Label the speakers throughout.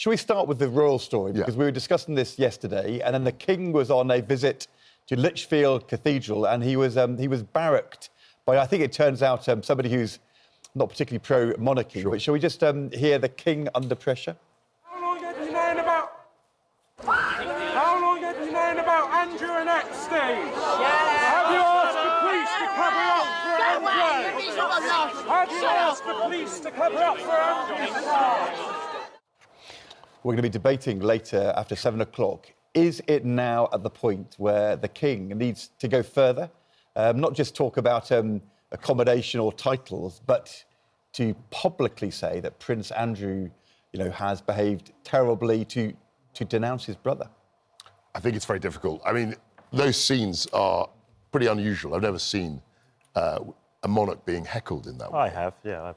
Speaker 1: Shall we start with the royal story? Because we were discussing this yesterday, and then the King was on a visit to Lichfield Cathedral, and he was barracked by, I think it turns out, somebody who's not particularly pro-monarchy. Sure. But shall we just hear the King under pressure?
Speaker 2: How long have you known about... How long have you known about Andrew and Epstein? Have you asked the police to cover up for Andrew? Have you asked the police to cover up for Andrew?
Speaker 1: We're going to be debating later after 7 o'clock. Is it now at the point where the King needs to go further? Not just talk about accommodation or titles, but to publicly say that Prince Andrew, has behaved terribly, to denounce his brother?
Speaker 3: I think it's very difficult. I mean, those scenes are pretty unusual. I've never seen a monarch being heckled in that way.
Speaker 4: I have, yeah.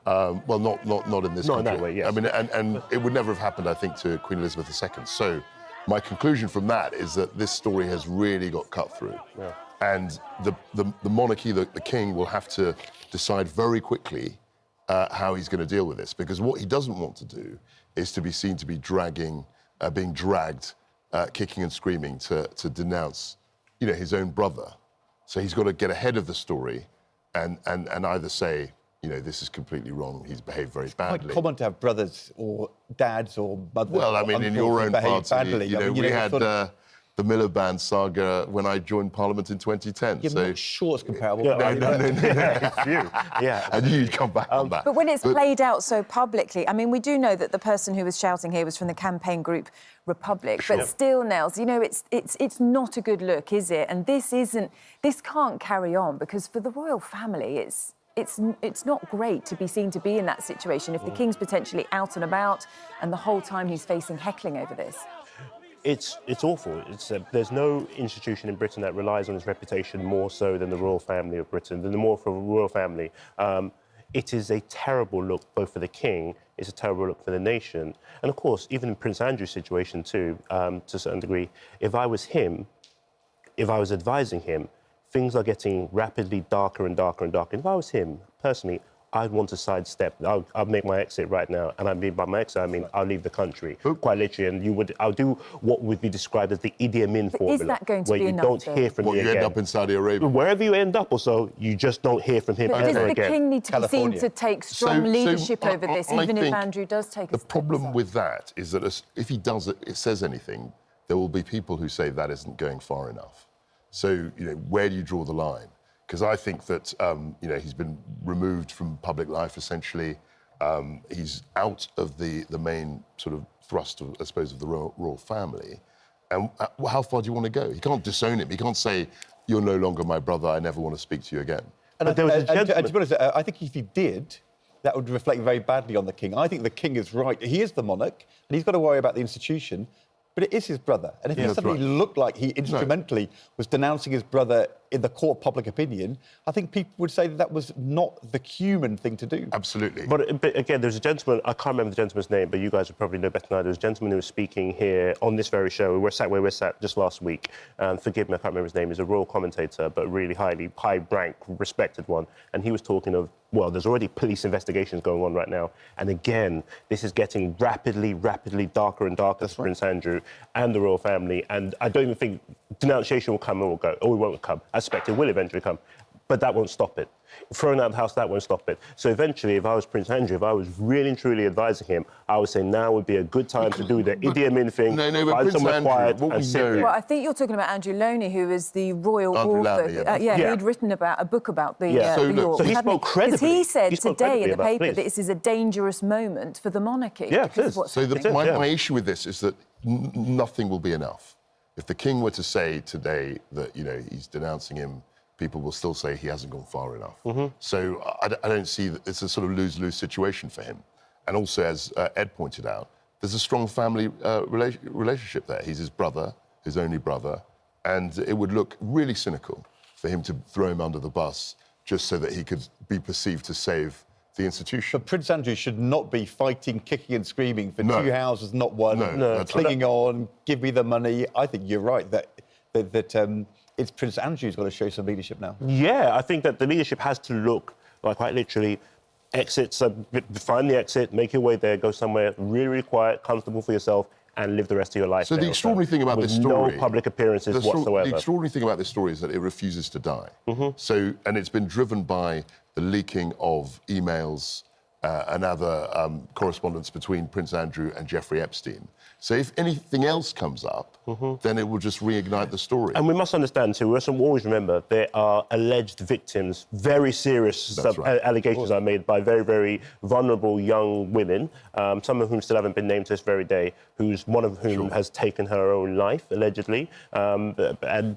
Speaker 3: Well, not in this country.
Speaker 4: Not in that way, yes.
Speaker 3: I mean, and it would never have happened, I think, to Queen Elizabeth II. So my conclusion from that is that this story has really got cut through. Yeah. And the monarchy, the king, will have to decide very quickly how he's going to deal with this, because what he doesn't want to do is to be seen to be being dragged, kicking and screaming to denounce, his own brother. So he's got to get ahead of the story and either say, this is completely wrong, he's behaved very badly.
Speaker 1: It's quite common to have brothers or dads or mothers.
Speaker 3: Well, I mean, in your own party, we had the Miliband saga when I joined Parliament in 2010.
Speaker 1: You're not sure it's comparable.
Speaker 3: No.
Speaker 4: It's you. Yeah.
Speaker 3: I knew you'd come back on that.
Speaker 5: But when it's played out so publicly, I mean, we do know that the person who was shouting here was from the campaign group Republic, but still, Nels, it's not a good look, is it? And this can't carry on, because for the royal family, it's not great to be seen to be in that situation if the King's potentially out and about and the whole time he's facing heckling over this.
Speaker 4: It's awful. There's no institution in Britain that relies on its reputation more so than the royal family of Britain, than the more for the royal family. It is a terrible look both for the King, it's a terrible look for the nation. And of course, even in Prince Andrew's situation too, to a certain degree, if I was him, if I was advising him, things are getting rapidly darker and darker and darker. If I was him, personally, I'd want to sidestep. I'll make my exit right now, and I mean by my exit, I mean I'll leave the country, quite literally. And I'll do what would be described as the Idi Amin formula,
Speaker 5: is that going to
Speaker 4: where
Speaker 5: be
Speaker 4: you
Speaker 5: enough,
Speaker 4: don't hear from me again.
Speaker 3: You end up in Saudi Arabia.
Speaker 4: Wherever you end up, or so, you just don't hear from him
Speaker 5: but
Speaker 4: ever again.
Speaker 5: Does the King need to be seen to take strong leadership over this, even if Andrew does take a step?
Speaker 3: The problem with that is that if he says anything, there will be people who say that isn't going far enough. So, where do you draw the line? Because I think that, he's been removed from public life, essentially. He's out of the main sort of thrust, I suppose, of the royal family. And how far do you want to go? He can't disown him. He can't say, you're no longer my brother, I never want to speak to you again.
Speaker 1: And to be honest, I think if he did, that would reflect very badly on the King. I think the King is right. He is the monarch, and he's got to worry about the institution. But it is his brother. And if he suddenly looked like he instrumentally was denouncing his brother in the court of public opinion, I think people would say that was not the human thing to do.
Speaker 3: Absolutely.
Speaker 4: But again, there's a gentleman, I can't remember the gentleman's name, but you guys would probably know better than I do. There's a gentleman who was speaking here on this very show. We were sat where we were sat just last week. Forgive me, I can't remember his name. He's a royal commentator, but really high rank, respected one. And he was talking of, well, there's already police investigations going on right now. And again, this is getting rapidly darker and darker for Prince Andrew and the royal family. And I don't even think denunciation will come or will go, or it won't come. I suspect it will eventually come, but that won't stop it. Thrown out of the house, that won't stop it. So eventually, if I was Prince Andrew, if I was really and truly advising him, I would say now would be a good time to do the Idi Amin thing,
Speaker 3: but
Speaker 4: find somewhere quiet and sit there.
Speaker 5: Well, I think you're talking about Andrew Loney, who is the royal author. He'd written a book about the York.
Speaker 4: So he spoke credibly.
Speaker 5: Because he said today in the paper that this is a dangerous moment for the monarchy.
Speaker 4: Yeah, it is.
Speaker 3: So my issue with this is that nothing will be enough. If the King were to say today that, he's denouncing him, people will still say he hasn't gone far enough. So I don't see that it's a sort of lose-lose situation for him. And also, as Ed pointed out, there's a strong family relationship there. He's his brother, his only brother, and it would look really cynical for him to throw him under the bus just so that he could be perceived to save the institution.
Speaker 1: But Prince Andrew should not be fighting, kicking and screaming for two houses, not one, clinging on, give me the money. I think you're right that it's Prince Andrew who's got to show some leadership now.
Speaker 4: Yeah, I think that the leadership has to look like, quite literally, exits, find the exit, make your way there, go somewhere really, really quiet, comfortable for yourself, and live the rest of your life.
Speaker 3: So the extraordinary thing about this
Speaker 4: with
Speaker 3: story...
Speaker 4: no public appearances whatsoever.
Speaker 3: The extraordinary thing about this story is that it refuses to die. So, and it's been driven by the leaking of emails and other correspondence between Prince Andrew and Jeffrey Epstein. So if anything else comes up, then it will just reignite the story.
Speaker 4: And we must understand, too, we must always remember there are alleged victims. Very serious allegations are made by very, very vulnerable young women, some of whom still haven't been named to this very day, one of whom has taken her own life, allegedly. And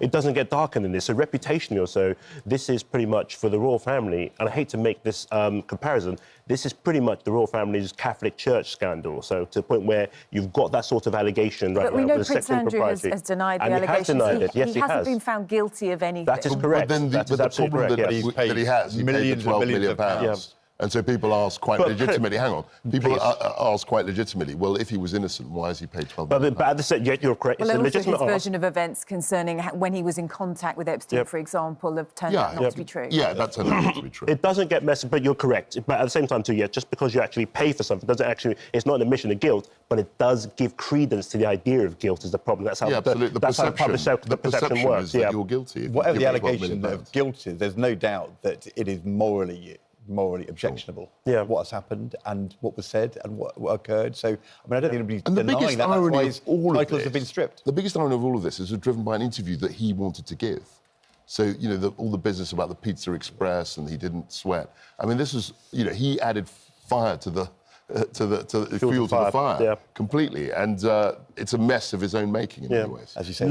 Speaker 4: it doesn't get darker than this. So reputationally or so, this is pretty much for the royal family, and I hate to make this comparison, this is pretty much the royal family's Catholic Church scandal. So to the point where you've got that sort of allegation right now.
Speaker 5: But we know Prince Andrew has denied the allegations.
Speaker 4: He has denied it. Yes, he has.
Speaker 5: He hasn't been found guilty of anything.
Speaker 4: That is correct.
Speaker 3: But then the problem that he paid the £12 million.
Speaker 1: Yeah.
Speaker 3: And so people ask quite legitimately, hang on, people ask quite legitimately, well, if he was innocent, why has he paid £12 million?
Speaker 4: But at the same, you're correct.
Speaker 5: Well,
Speaker 4: it's a
Speaker 5: also
Speaker 4: legitimate
Speaker 5: his version of events concerning when he was in contact with Epstein, for example, have turned out not to be true.
Speaker 3: Yeah, that turned out not to be true.
Speaker 4: It doesn't get messy, but you're correct. But at the same time, too, just because you actually pay for something doesn't actually, it's not an admission of guilt, but it does give credence to the idea of guilt is the problem. That's how
Speaker 3: the perception
Speaker 4: works.
Speaker 3: Is that you're guilty.
Speaker 1: Whatever the allegation of guilt is, there's no doubt that it is morally objectionable. What has happened and what was said and what occurred. So, I mean, I don't think anybody's denying that. That's why his titles have been stripped.
Speaker 3: The biggest irony of all of this is driven by an interview that he wanted to give. So, you know, all the business about the Pizza Express and he didn't sweat. I mean, this was, you know, he added fire to the fuel to the fire completely, and it's a mess of his own making in many ways.
Speaker 1: As you say,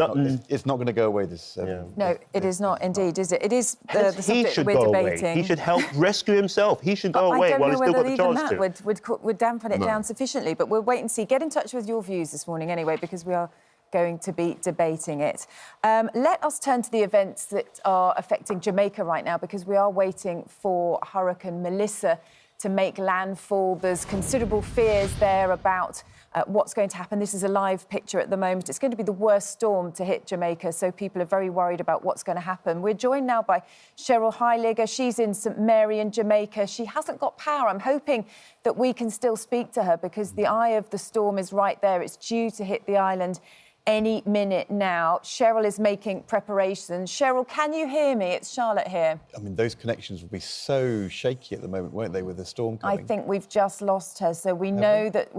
Speaker 1: it's not going to go away. This
Speaker 5: no, it is not indeed, is it? It is the subject we're debating.
Speaker 4: He should help rescue himself. He should go away while he's still got the chance to.
Speaker 5: I don't know whether even that would dampen it down sufficiently, but we'll wait and see. Get in touch with your views this morning anyway, because we are going to be debating it. Let us turn to the events that are affecting Jamaica right now, because we are waiting for Hurricane Melissa to make landfall. There's considerable fears there about what's going to happen. This is a live picture at the moment. It's going to be the worst storm to hit Jamaica, so people are very worried about what's going to happen. We're joined now by Cheryl Heiliger. She's in St Mary in Jamaica. She hasn't got power. I'm hoping that we can still speak to her, because the eye of the storm is right there. It's due to hit the island any minute now. Cheryl is making preparations. Cheryl, can you hear me? It's Charlotte here.
Speaker 1: I mean, those connections will be so shaky at the moment, won't they, with the storm coming?
Speaker 5: I think we've just lost her. So we know that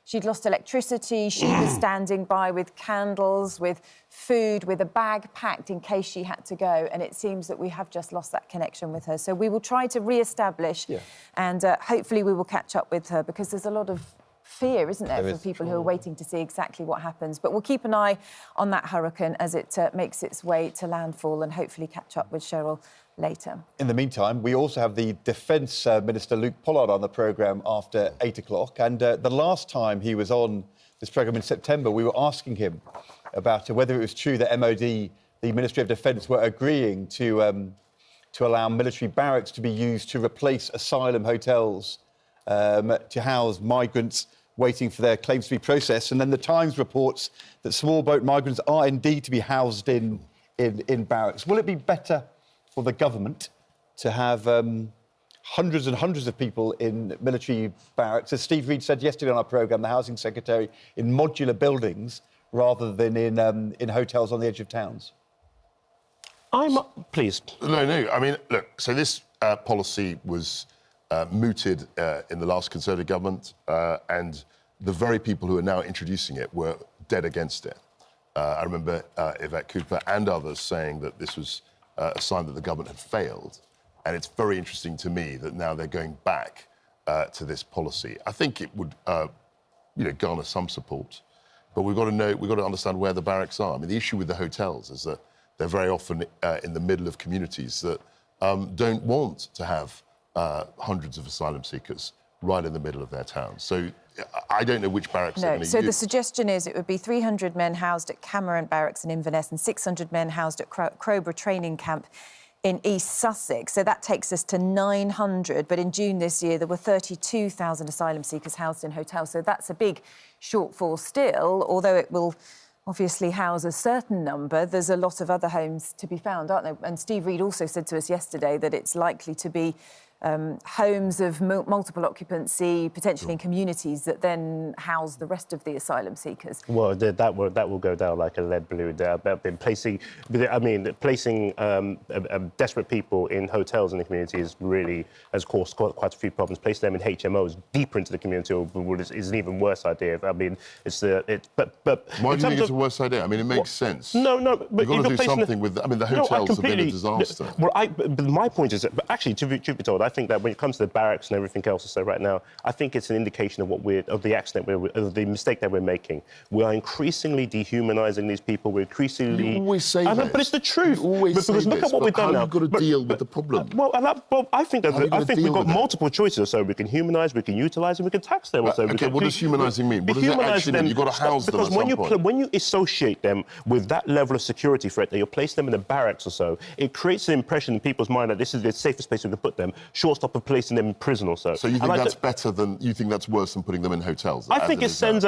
Speaker 5: she'd lost electricity. She was standing by with candles, with food, with a bag packed in case she had to go. And it seems that we have just lost that connection with her. So we will try to re-establish and hopefully we will catch up with her, because there's a lot of fear, isn't there, for people who are waiting to see exactly what happens. But we'll keep an eye on that hurricane as it makes its way to landfall, and hopefully catch up with Cheryl later.
Speaker 1: In the meantime, we also have the Defence Minister Luke Pollard on the programme after 8 o'clock. And the last time he was on this programme in September, we were asking him about whether it was true that MOD, the Ministry of Defence, were agreeing to allow military barracks to be used to replace asylum hotels to house migrants waiting for their claims to be processed. And then the Times reports that small boat migrants are indeed to be housed in barracks. Will it be better for the government to have hundreds and hundreds of people in military barracks, as Steve Reid said yesterday on our programme, the Housing Secretary, in modular buildings rather than in hotels on the edge of towns?
Speaker 4: Please.
Speaker 3: No. I mean, look, so this policy was mooted in the last Conservative government, and the very people who are now introducing it were dead against it. I remember Yvette Cooper and others saying that this was a sign that the government had failed, and it's very interesting to me that now they're going back to this policy. I think it would, garner some support, but we've got to understand where the barracks are. I mean, the issue with the hotels is that they're very often in the middle of communities that don't want to have hundreds of asylum seekers right in the middle of their town. So I don't know which barracks they're going to use.
Speaker 5: So the suggestion is it would be 300 men housed at Cameron Barracks in Inverness and 600 men housed at Crowborough Training Camp in East Sussex. So that takes us to 900. But in June this year, there were 32,000 asylum seekers housed in hotels. So that's a big shortfall still, although it will obviously house a certain number. There's a lot of other homes to be found, aren't there? And Steve Reid also said to us yesterday that it's likely to be homes of multiple occupancy, potentially in communities that then house the rest of the asylum seekers.
Speaker 4: Well, that will go down like a lead balloon. Placing desperate people in hotels in the community has caused quite a few problems. Placing them in HMOs deeper into the community is an even worse idea. I mean, but
Speaker 3: why do you think it's a worse idea? I mean, it makes sense.
Speaker 4: No, but
Speaker 3: you've got to do something with. I mean, the hotels have been a disaster.
Speaker 4: Well, but my point is that, actually, to be told, I think that when it comes to the barracks and everything else, so right now, I think it's an indication of the mistake that we're making. We are increasingly dehumanising these people. We're increasingly.
Speaker 3: You always say this.
Speaker 4: But it's the truth.
Speaker 3: You always say
Speaker 4: because look at what we've done now.
Speaker 3: You've got to deal with the problem.
Speaker 4: I think we've got multiple choices. So we can humanise, we can utilise, and we can tax them. Also,
Speaker 3: okay, what does humanising mean? What does it actually mean? You've got to house them at some point.
Speaker 4: When you associate them with that level of security threat, that you're placing them in a barracks or so, it creates an impression in people's mind that this is the safest place we can put them, short stop of placing them in prison or so.
Speaker 3: So you think that's better than, you think that's worse than putting them in hotels?
Speaker 4: I think it sends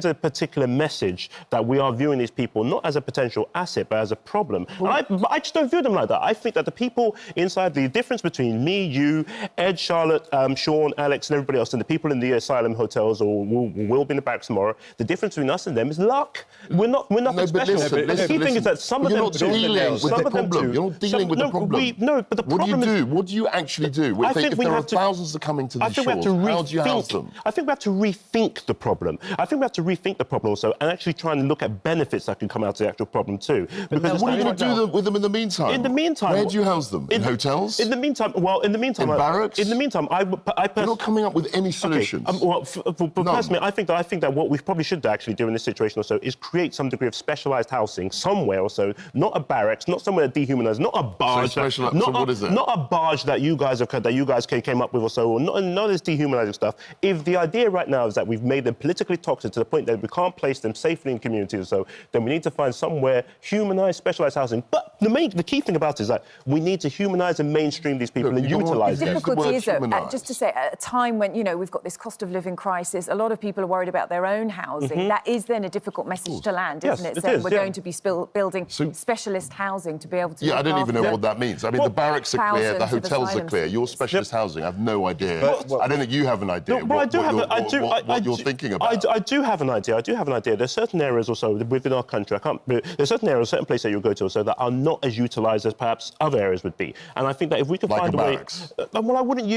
Speaker 4: a particular message that we are viewing these people not as a potential asset, but as a problem. But I just don't view them like that. I think that the people inside, the difference between me, you, Ed, Charlotte, Sean, Alex, and everybody else, and the people in the asylum hotels or will be in the barracks tomorrow, the difference between us and them is luck. We're nothing special. The key thing is that some of them
Speaker 3: You're not dealing with the problem. You're not dealing with the problem.
Speaker 4: But the problem is...
Speaker 3: What do you actually do? If there are thousands that are coming to these shores, how do you house them?
Speaker 4: I think we have to rethink the problem. I think we have to rethink the problem also and actually try and look at benefits that can come out of the actual problem too.
Speaker 3: Because what are you going to do with them in the meantime?
Speaker 4: In the meantime...
Speaker 3: Where do you house them? In hotels?
Speaker 4: In the meantime...
Speaker 3: In barracks?
Speaker 4: In the meantime,
Speaker 3: You're not coming up with any solutions.
Speaker 4: Personally, I think that what we probably should actually do in this situation also is create some degree of specialised housing somewhere or so, not a barracks, not somewhere dehumanised, not a barge.
Speaker 3: So what is it?
Speaker 4: Not a barge that you guys came up with or so, or not this dehumanising stuff. If the idea right now is that we've made them politically toxic to the point that we can't place them safely in communities or so, then we need to find somewhere humanised, specialised housing. But the key thing about it is that we need to humanise and mainstream these people and utilise them.
Speaker 5: The difficulty is, just to say, at a time when, we've got this cost of living crisis, a lot of people are worried about their own housing. That is then a difficult message to land, isn't it? Saying we're going to be building specialist housing to be able to...
Speaker 3: Yeah, I don't even know what that means. I mean, the barracks are clear, the hotels are clear. Your specialist housing, I have no idea. I don't think you have an idea what you're thinking about.
Speaker 4: I do have an idea. There's certain areas also within our country, there's certain areas, certain places that you'll go to also that are not as utilised as perhaps other areas would be. And I think that if we can find a way...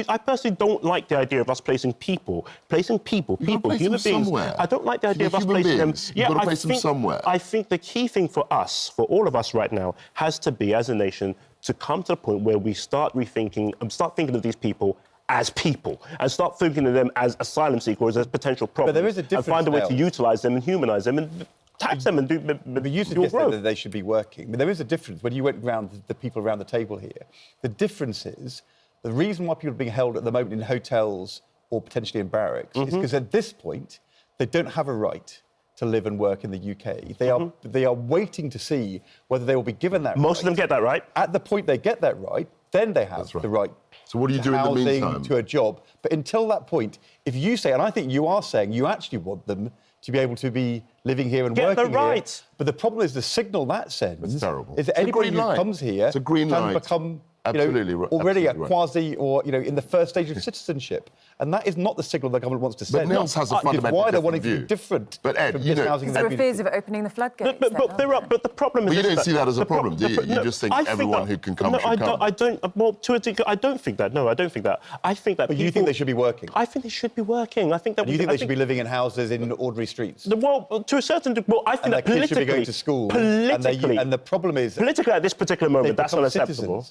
Speaker 4: I personally don't like the idea of us placing people, human beings.
Speaker 3: Somewhere.
Speaker 4: I don't like the idea of us placing them...
Speaker 3: You've got to place them somewhere.
Speaker 4: I think the key thing for us, for all of us right now, has to be, as a nation, to come to the point where we start rethinking and start thinking of these people as people and start thinking of them as asylum seekers, as potential problems.
Speaker 1: But there is a difference.
Speaker 4: And find a way to utilise them and humanise them and tax them and do...
Speaker 1: But you suggested that they should be working. But there is a difference when you went round the people around the table here. The difference is the reason why people are being held at the moment in hotels or potentially in barracks is because at this point they don't have a right to live and work in the UK. They are waiting to see whether they will be given that right.
Speaker 4: Most of them get that right.
Speaker 1: At the point they get that right, then they have the right.
Speaker 3: So what do you do in the meantime?
Speaker 1: To a job. But until that point, if you say, and I think you are saying, you actually want them to be able to be living here and working here. But the problem is the signal that sends is that anybody who comes here can become already a quasi or, in the first stage of citizenship. And that is not the signal the government wants to send.
Speaker 3: But Nils has a fundamentally
Speaker 1: why they're
Speaker 3: different
Speaker 1: wanting
Speaker 3: view.
Speaker 1: to be different.
Speaker 3: But Ed,
Speaker 5: because there are fears of it opening the floodgates.
Speaker 4: But the problem is...
Speaker 3: But you don't see that as a problem, do you? You just think everyone who can come should come.
Speaker 4: I don't. Well, to a degree, I don't think that. No, I don't think that. I think that.
Speaker 1: But you think they should be working?
Speaker 4: I think they should be working. I think that.
Speaker 1: You think they should be living in houses in ordinary streets?
Speaker 4: Well, to a certain degree. Well, I think that
Speaker 1: kids should be going to school.
Speaker 4: Politically,
Speaker 1: and the problem is
Speaker 4: politically at this particular moment, that's unacceptable.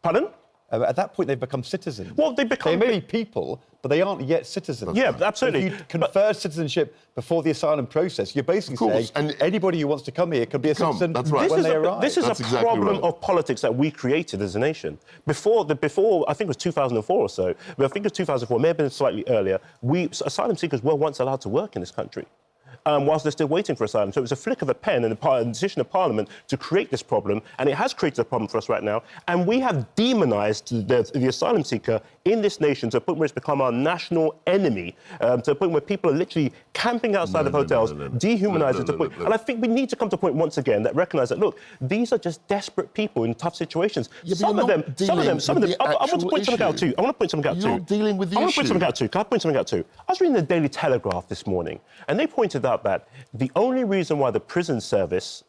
Speaker 4: Pardon?
Speaker 1: At that point, they've become citizens.
Speaker 4: Well, they may
Speaker 1: be people, but they aren't yet citizens.
Speaker 4: Yeah, absolutely.
Speaker 1: If you confer citizenship before the asylum process, you're basically saying anybody who wants to come here can be a citizen when they arrive.
Speaker 4: This is a problem of politics that we created as a nation. Before, I think it was 2004 or so, but I think it was 2004, it may have been slightly earlier, asylum seekers were once allowed to work in this country. whilst they're still waiting for asylum. So it was a flick of a pen and a decision of Parliament to create this problem, and it has created a problem for us right now. And we have demonised the asylum seeker in this nation to a point where it's become our national enemy, to a point where people are literally camping outside of hotels, dehumanising to a point. And I think we need to come to a point once again that recognise that, look, these are just desperate people in tough situations.
Speaker 3: Yeah,
Speaker 4: some of them. I want to point something out too.
Speaker 3: You're not dealing with the issue.
Speaker 4: I want to point something out too. Can I point something out too? I was reading the Daily Telegraph this morning, and they pointed out that the only reason why the prison service,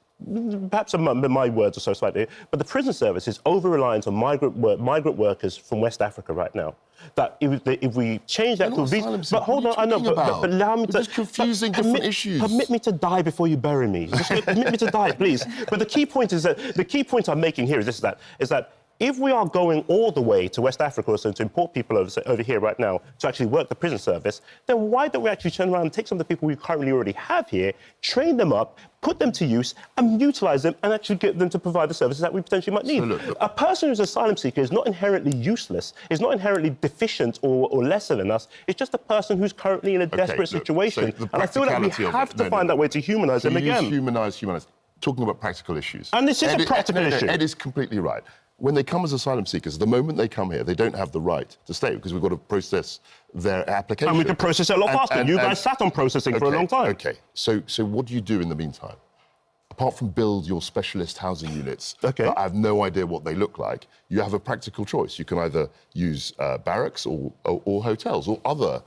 Speaker 4: perhaps my words are so slightly, but the prison service is over-reliant on migrant workers from West Africa right now. That if we change that to visa... But hold on, I know, but allow me to...
Speaker 3: Just confusing different issues.
Speaker 4: Permit me to die before you bury me. Just permit me to die, please. But the key point is that... The key point I'm making here is that if we are going all the way to West Africa or so to import people over here right now to actually work the prison service, then why don't we actually turn around and take some of the people we currently already have here, train them up, put them to use and utilise them and actually get them to provide the services that we potentially might need. So a person who's an asylum seeker is not inherently useless, is not inherently deficient or lesser than us. It's just a person who's currently in a desperate situation.
Speaker 3: So
Speaker 4: and I feel like we have to find that way to humanise them again.
Speaker 3: Humanise. Talking about practical issues.
Speaker 4: And this is a practical issue.
Speaker 3: Ed is completely right. When they come as asylum seekers, the moment they come here, they don't have the right to stay because we've got to process their application.
Speaker 4: And we can process it a lot faster. You guys sat on processing for a long time.
Speaker 3: OK, so what do you do in the meantime? Apart from build your specialist housing units, that I have no idea what they look like, you have a practical choice. You can either use barracks or hotels or other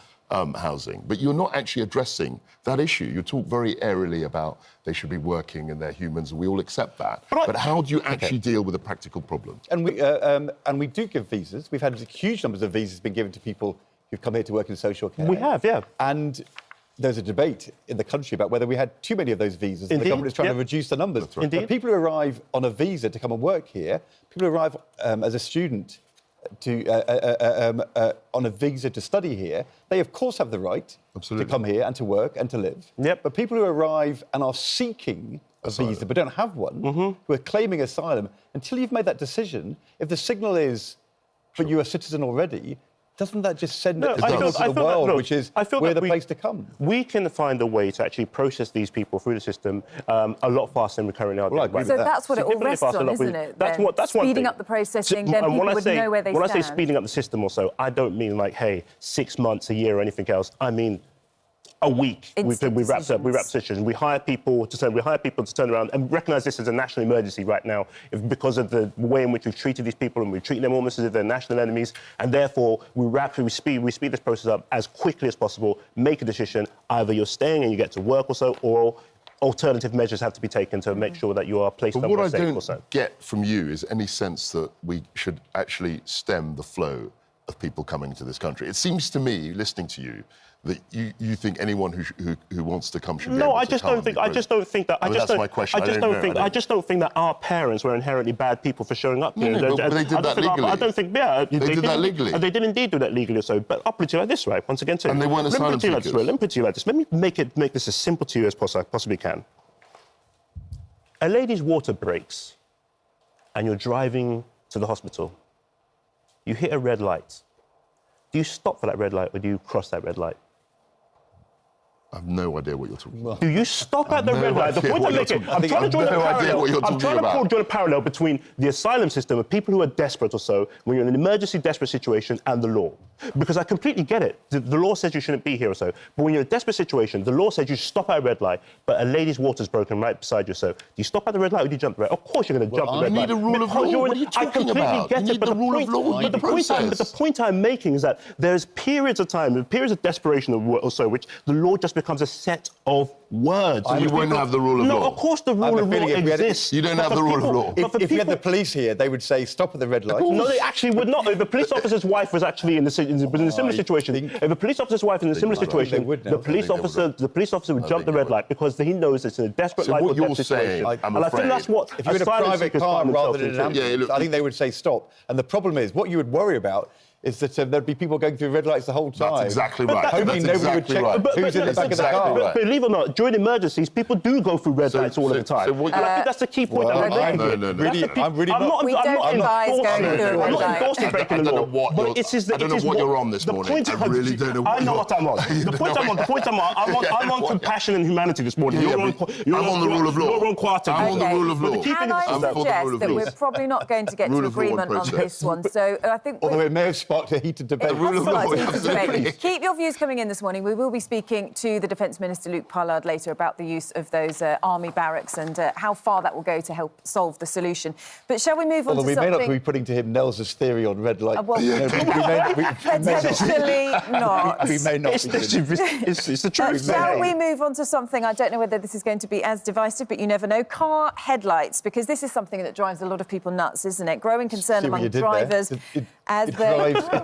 Speaker 3: housing, but you're not actually addressing that issue. You talk very airily about they should be working and they're humans, and we all accept that. But how do you actually deal with a practical problem?
Speaker 1: And we do give visas. We've had huge numbers of visas being given to people who've come here to work in social care.
Speaker 4: We have, yeah.
Speaker 1: And there's a debate in the country about whether we had too many of those visas. And the government is trying to reduce the numbers.
Speaker 3: That's right.
Speaker 1: But people who arrive on a visa to come and work here, people who arrive as a student on a visa to study here, they of course have the right to come here and to work and to live.
Speaker 4: Yep.
Speaker 1: But people who arrive and are seeking a visa but don't have one, who are claiming asylum, until you've made that decision, if the signal is, but you're a citizen already, doesn't that just send a signal to the world, which is we're the place to come?
Speaker 4: We can find a way to actually process these people through the system a lot faster than we currently are.
Speaker 1: Well,
Speaker 5: so that's what it all rests on, isn't it?
Speaker 4: That's one thing.
Speaker 5: Speeding up the processing, then people would know where they stand.
Speaker 4: When I say speeding up the system also, I don't mean like, hey, 6 months, a year or anything else. I mean a week. We wrap decisions. We hire people to turn around and recognise this as a national emergency right now because of the way in which we've treated these people, and we treat them almost as if they're national enemies, and therefore we speed this process up as quickly as possible, make a decision, either you're staying and you get to work or so, or alternative measures have to be taken to make sure that you are placed somewhere safe or so.
Speaker 3: What I don't get from you is any sense that we should actually stem the flow of people coming to this country. It seems to me, listening to you, that you think anyone who wants to come should be able to come.
Speaker 4: I just don't think that.
Speaker 3: That's my question.
Speaker 4: I just don't think that our parents were inherently bad people for showing up here.
Speaker 3: No, but they did that legally.
Speaker 4: I don't think. Yeah,
Speaker 3: they did that legally.
Speaker 4: And they did indeed do that legally. So, but I'll put it like this, right? Once again, too.
Speaker 3: And they weren't asylum seekers.
Speaker 4: Let me put it like this. Let me make this as simple to you as I possibly can. A lady's water breaks, and you're driving to the hospital. You hit a red light. Do you stop for that red light, or do you cross that red light?
Speaker 3: I have no idea what you're talking about.
Speaker 4: Do you stop at the red light? The point I'm making, I'm trying to draw a parallel between the asylum system of people who are desperate or so, when you're in an emergency desperate situation, and the law. Because I completely get it. The law says you shouldn't be here or so. But when you're in a desperate situation, the law says you stop at a red light, but a lady's water's broken right beside you. So do you stop at the red light or do you jump the red? Of course you're going to jump the red light.
Speaker 3: I need a rule of law. What are you talking about?
Speaker 4: I completely get it, but the point I'm making is that there's periods of time, periods of desperation or so, which the law just becomes a set of words.
Speaker 3: You wouldn't have the rule of law.
Speaker 4: No, of course the rule of law exists.
Speaker 3: You don't have the rule of law.
Speaker 1: If you had the police here, they would say, stop at the red light.
Speaker 4: No, they actually would not. If a police officer's wife was actually in a similar situation, if a police officer's wife is in a similar situation, the police officer would jump the red light because he knows it's in a desperate life or death situation.
Speaker 3: And
Speaker 4: I think that's what
Speaker 1: if you had a private car rather than an ambulance, I think they would say stop. And the problem is, what you would worry about is that there'd be people going through red lights the whole time.
Speaker 3: That's exactly right.
Speaker 1: Hoping
Speaker 3: That's
Speaker 1: nobody
Speaker 3: exactly
Speaker 1: would check
Speaker 3: right.
Speaker 1: who's in the back of the car.
Speaker 3: Right.
Speaker 4: Believe it or not, during emergencies, people do go through red lights all of the time.
Speaker 3: what
Speaker 4: I think that's the key point that we're making.
Speaker 3: No.
Speaker 1: I'm really not.
Speaker 5: We don't advise going through a red light.
Speaker 4: endorsing breaking the law.
Speaker 3: I don't know what you're on this morning. I really don't know what
Speaker 4: I know what I'm on. The point I'm on, I'm on compassion and humanity this morning.
Speaker 3: I'm on the rule of law.
Speaker 4: You're on quarter.
Speaker 3: I'm on the rule of law.
Speaker 5: Can I suggest that we're probably not going to get to agreement on this one? So I think...
Speaker 1: Although it may have sparked a heated debate.
Speaker 5: Keep your views coming in this morning. We will be speaking to the Defence Minister, Luke Pollard, later about the use of those army barracks and how far that will go to help solve the solution. But shall we move on to something...
Speaker 1: Although we may not be putting to him Nels's theory on red light.
Speaker 5: Potentially not.
Speaker 1: We may not.
Speaker 4: It's the truth.
Speaker 5: Shall we move on to something, I don't know whether this is going to be as divisive, but you never know, car headlights, because this is something that drives a lot of people nuts, isn't it? Growing concern among drivers.
Speaker 1: It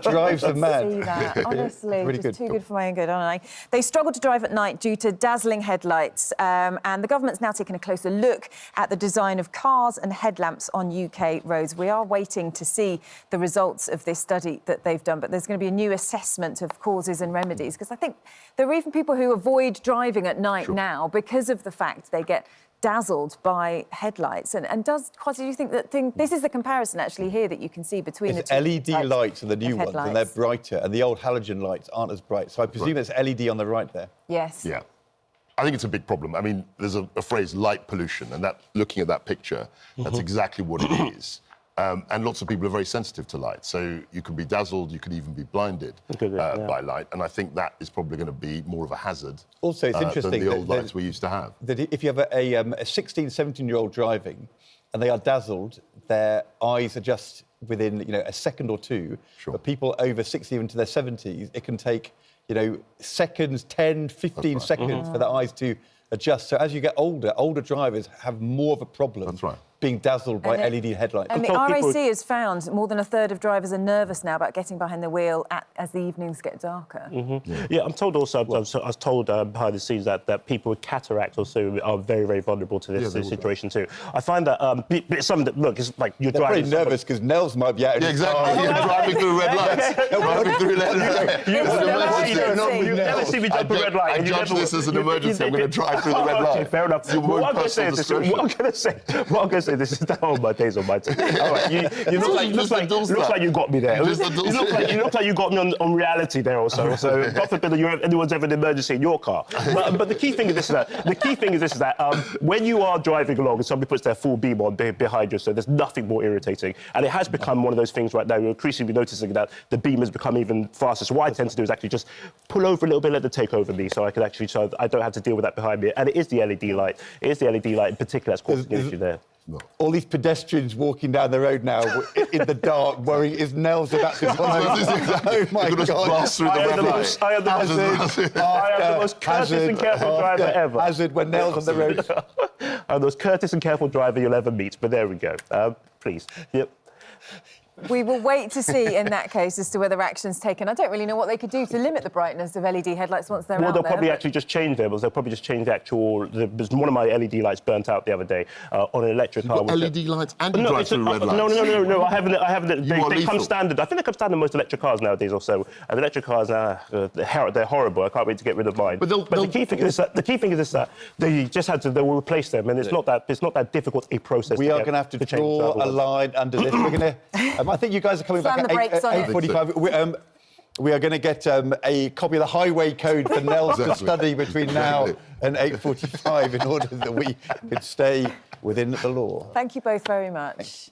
Speaker 1: drives them mad.
Speaker 5: See that. Honestly,
Speaker 1: Really
Speaker 5: just too good for my own good, aren't I? They struggle to drive at night due to dazzling headlights, and the government's now taken a closer look at the design of cars and headlamps on UK roads. We are waiting to see the results of this study that they've done, but there's going to be a new assessment of causes and remedies, because I think there are even people who avoid driving at night now because of the fact they get dazzled by headlights. And do you think that this is the comparison actually here that you can see between the two
Speaker 1: LED lights are the new ones, and they're brighter, and the old halogen lights aren't as bright. So I presume it's LED on the right there.
Speaker 5: Yes.
Speaker 3: Yeah. I think it's a big problem. I mean, there's a phrase, light pollution, and that, looking at that picture, that's exactly what it is. And lots of people are very sensitive to light. So you can be dazzled, you can even be blinded by light. And I think that is probably going to be more of a hazard
Speaker 1: also, it's interesting
Speaker 3: than the old lights we used to have.
Speaker 1: That if you have a 16, 17-year-old driving and they are dazzled, their eyes adjust within, a second or two.
Speaker 3: Sure.
Speaker 1: But people over 60, even to their 70s, it can take, seconds, 10, 15 seconds for their eyes to adjust. So as you get older drivers have more of a problem being dazzled by LED headlights.
Speaker 5: And the RAC has found more than a third of drivers are nervous now about getting behind the wheel as the evenings get darker.
Speaker 4: Yeah, I'm told also, I was told behind the scenes that people with cataract also are very, very vulnerable to this situation too. I find that it's something that, look, it's like you're driving...
Speaker 1: They're pretty nervous because Nels might be out in his car.
Speaker 3: You're driving through red lights. Driving through red lights.
Speaker 4: You never see me jump a red light.
Speaker 3: I judge this as an emergency. I'm going to drive through the red light.
Speaker 4: Okay, fair enough. What I'm going to say, this is that my days on my team. All right, you looks like you got me there. You look like you got me on reality there also. So God forbid that anyone's ever in an emergency in your car. But the key thing is this: that when you are driving along and somebody puts their full beam on behind you, so there's nothing more irritating. And it has become one of those things right now. You're increasingly noticing that the beam has become even faster. So what I tend to do is actually just pull over a little bit, let it take over me, so I don't have to deal with that behind me. And it is the LED light. It is the LED light in particular that's causing the issue there.
Speaker 1: No. All these pedestrians walking down the road now in the dark, worrying, is Nels about to oh my God.
Speaker 3: Blast through the red light.
Speaker 4: I am the most courteous and careful driver ever.
Speaker 1: Hazard when Nels on the road.
Speaker 4: I'm the most courteous and careful driver you'll ever meet, but there we go. Please. Yep.
Speaker 5: We will wait to see, in that case, as to whether action's taken. I don't really know what they could do to limit the brightness of LED headlights once they're out there.
Speaker 4: Well, they'll probably actually just change them. They'll probably just change the actual... One of my LED lights burnt out the other day on an electric car.
Speaker 3: LED lights and you drive through red lights?
Speaker 4: No, I haven't. They come standard. I think they come standard in most electric cars nowadays also. And electric cars, they're horrible. I can't wait to get rid of mine. But the key thing is that they just had to... They will replace them, and it's not that difficult a process.
Speaker 1: We are going to have to draw a line under this. We're going to... I think you guys are coming back at 8:45. We are going to get a copy of the highway code for Nels to study between now and 8:45 in order that we could stay within the law.
Speaker 5: Thank you both very much.